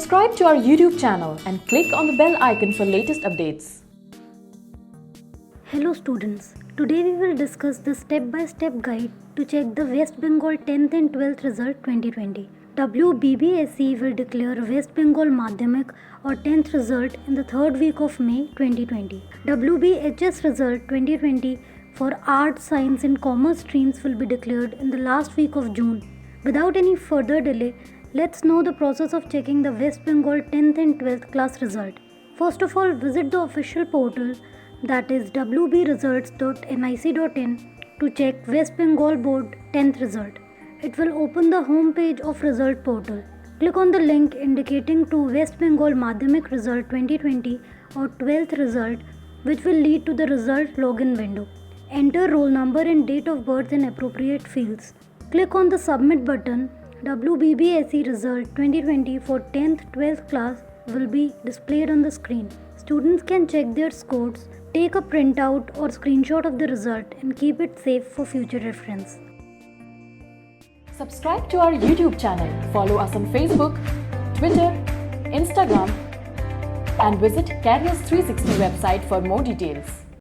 Subscribe to our YouTube channel and click on the bell icon for latest updates. Hello students, today we will discuss the step-by-step guide to check the West Bengal 10th and 12th result 2020. WBBSE will declare West Bengal Madhyamik or 10th result in the third week of May 2020. WBHS result 2020 for Arts, Science and Commerce streams will be declared in the last week of June. Without any further delay, let's know the process of checking the West Bengal 10th and 12th class result. First of all, visit the official portal, that is wbresults.nic.in, to check West Bengal Board 10th result. It will open the home page of result portal. Click on the link indicating to West Bengal Madhyamik result 2020 or 12th result, which will lead to the result login window. Enter roll number and date of birth in appropriate fields. Click on the submit button. WBBSE result 2020 for 10th 12th class will be displayed on the screen. Students can check their scores, take a printout or screenshot of the result and keep it safe for future reference. Subscribe to our YouTube channel, follow us on Facebook, Twitter, Instagram, and visit Careers 360 website for more details.